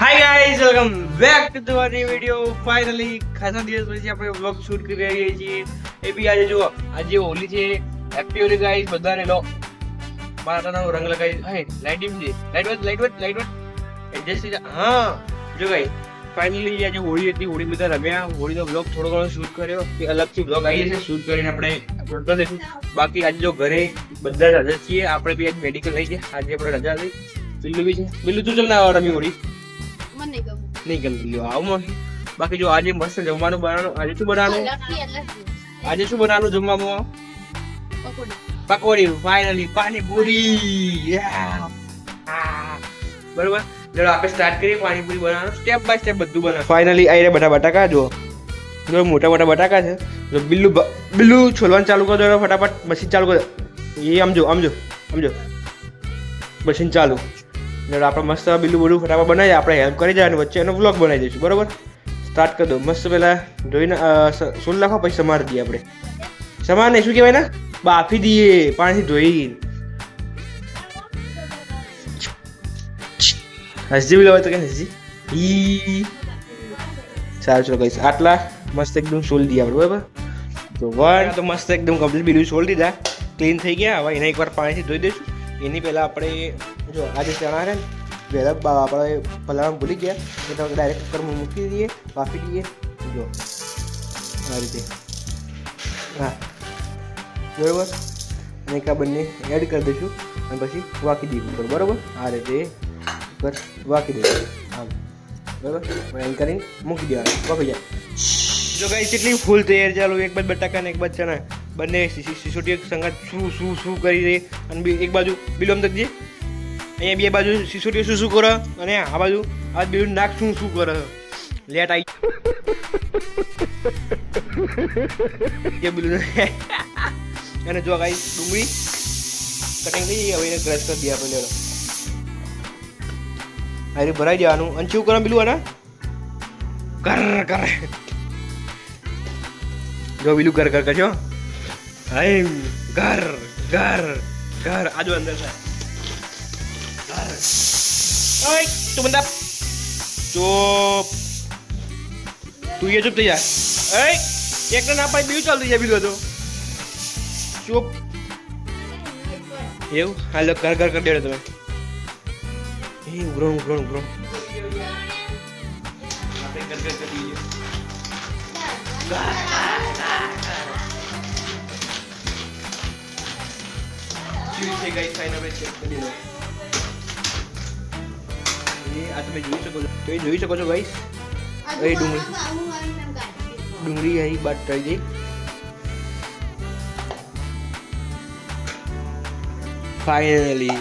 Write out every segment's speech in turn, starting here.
Hi guys, welcome back to the new video. Finally ખાસા દિવસ પછી આપણે વ્લોગ શૂટ કરી રહ્યા છીએ. એ બી આજે જો આજે હોલી છે. હેપી હોલી ગાઈઝ, બધાને લો માતાનો રંગ લગાવી. હે લાઈટ ડીમ છે, લાઈટ એડજસ્ટ થઈ જાય. હા જો ગાઈઝ, ફાઇનલી આજે હોળી હતી. હોળી બધા રમ્યા. હોળીનો વ્લોગ થોડો ઘણો શૂટ કર્યો. એ અલગથી વ્લોગ આવી જશે, શૂટ કરીને આપણે અપલોડ કરી દઈશું. બાકી આજે જો ઘરે બધા રજા છીએ. આપણે બી આજે મેડિકલ લઈ ગયા. આજે આપણે રજા લઈ. બિલ્લુ બી છે. બિલ્લુ તું ચલ ના રમી હોળી નહીં ગમતી લ્યો આવું. બાકી જો આજે મસ્ત જમવાનું બનાવવાનું. આજે શું બનાવવાનું? આજે શું બનાવવાનું જમવામાં? પકોડી. ફાઇનલી પાણીપુરી. બરોબર, ચલો આપણે સ્ટાર્ટ કરીએ પાણીપુરી બનાવવાનું. સ્ટેપ બાય સ્ટેપ બધું બનાવ. ફાઇનલી આ રહ્યા બધા બટાકા. જો મોટા મોટા બટાકા છે. જો બિલ્લુ છોલવાનું ચાલુ કરી દો ફટાફટ. મશીન ચાલુ કરી દો. એ આમજો મશીન ચાલુ. આપણે મસ્ત બિલ્લુ બોલું ફટાફટ બનાવીએ. આપણે હેલ્પ કરી જાય અને વચ્ચે એનો વ્લોગ બનાવી દઈશું. બરોબર, સ્ટાર્ટ કરી દો. મસ્ત પહેલા ધોઈને સોલ નાખો, પછી સમાર દઈએ. આપણે સમાર નહીં, શું કહેવાય ને, બાફી દઈએ પાણીથી ધોઈ. હસજી બી લેવાય તો કે હસજી. સારું ચલો કહીશ. આટલા મસ્ત એકદમ સોલ દઈએ આપણે. બરાબર, તો વન તો મસ્ત એકદમ કમ્પ્લીટ બિલ્લુ સોલ દીધા. ક્લીન થઈ ગયા. હવે એને એકવાર પાણીથી ધોઈ દઈશું. એની પહેલાં આપણે જો આજે ચણા છે ને વહેલા આપણે પલાળવાનું ભૂલી ગયા એટલે ડાયરેક્ટ કુકરમાં મૂકી દઈએ, બાફી દઈએ. જો આ રીતે. હા બરાબર, અને એક આ બંને એડ કરી દઈશું અને પછી વાકી દઈએ ઉપર. બરાબર, આ રીતે ઉપર વાકી દઈશું. આમ બરાબર, એમ કરીને મૂકી દેવાનું, બફાઈ જાય. જો ગાઈસ કેટલી ફૂલ તૈયાર ચાલુ. એક બાજુ બટાકા ને એક બાજુ ચણા, બંને સિસોટી સંગાત શું કરી દે. અને એક બાજુ બિલો આમ તકજે, અહીંયા બે બાજુ સિસોટી શું કરે, અને આ બાજુ આ બિલો નાક શું કરે. લેટ આવી બિલો. અને જો ગાઈસ ડુંગળી કટિંગ થઈ ગઈ. હવે એને ક્રશ કરી દઈએ આપણે. લેલો આ રીતે ભરાઈ દેવાનું. અને શું કરે બિલું આના કર જો બિલું કર કરજો. હાય ઘર આજો અંદર છે. ઓય તું બંદા ચૂપ. તું એ ચૂપ થઈ જા. ઓય એકને ના પાડી બીજું ચાલતું જાય. બીજું તો ચૂપ. એવું હાલો ઘર કરી દેડો તમે. એ ઉઘરો આપણે ઘર કરી દઈએ. ગાઈસ ફાઇનલ ચેક કરી લો. આ તમે જોઈ શકો છો ગાઈસ. એ ડુંગળી અહીં બાદ થઈ ગઈ. ફાઇનલી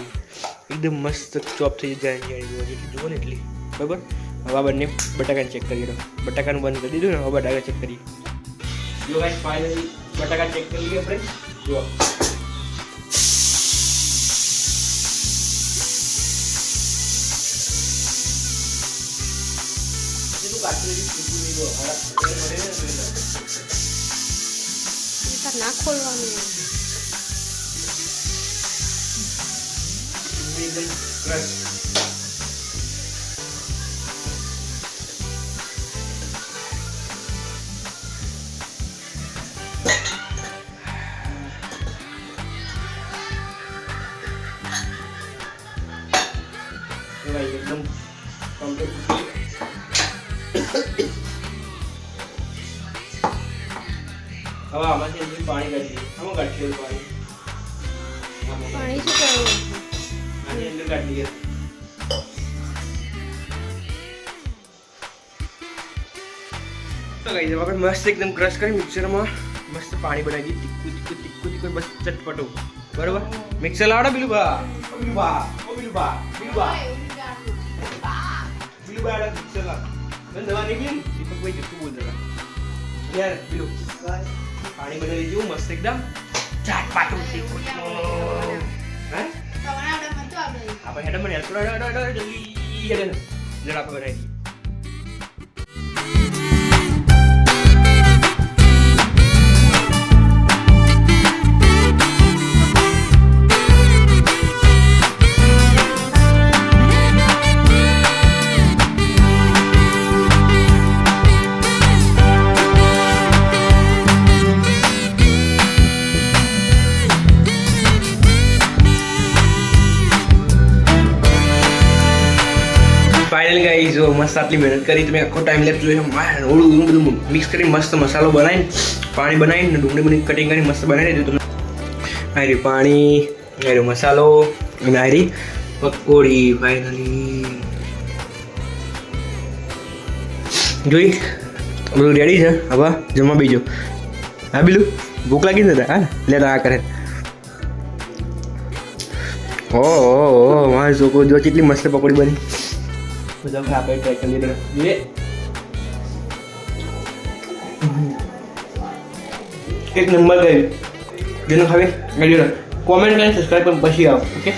એકદમ મસ્ત ચોપ થઈ જાય. જુઓ ને એટલી. બરાબર, હવે આ બંને બટાકાને ચેક કરીએ. બટાકાનું બંધ કરી દીધું ને, હવે બટાકા ચેક કરીએ. જો ગાઈસ ફાઇનલી બટાકા ચેક કરી લઈએ આપણે. જુઓ ના ખોલવાનું. એકદમ કમ્પ્લીટ. હવે આમાંથી પાણી કાઢી દઈએ. આમાં કાઢીએ પાણી શું કરવું? આની અંદર કાઢી દઈએ. તો ગાઈસ આપણે મસ્ત એકદમ ક્રશ કરી મિક્સરમાં મસ્ત પાણી બનાવી દઈએ. તીખું બસ ચટપટું. બરોબર, મિક્સર લાવડો બિલું બા મિક્સર લાવ. દવા નીકળી દીપક ભાઈ જતું બોલ જરા યાર. બિલું પાણી બનાવી દીધું મસ્ત એકદમ ચાટપાટું. હે આપણે હેડમ બને જલ્દી હેડમ જરા આપણે બનાવી દઈએ. ફાઇનલ ગાઈસ જો મસ્ત આટલી મહેનત કરી તમે આખો ટાઈમ લેપ જોયો ઓળું બધું મિક્સ કરી મસ્ત મસાલો બનાવીને પાણી બનાવીને ડુંગળી બની કટિંગ કરી મસ્ત બનાવી દીધું તમે આરી પાણી આરી મસાલો અને આરી પકોડી ફાઇનલી જોઈ બધું રેડી છે હવે જમવા બીજો હા બીલું ભૂખ લાગી ને હા લે આ કરે ઓ મારી છોકરો જો કેટલી મસ્ત પકોડી બની બધા આપણે ટ્રાય કરી લઈએ જોઈએ એક નંબર ગઈ જેને ખાવે કોમેન્ટ કરીને સબસ્ક્રાઈબ પણ પછી આવો ઓકે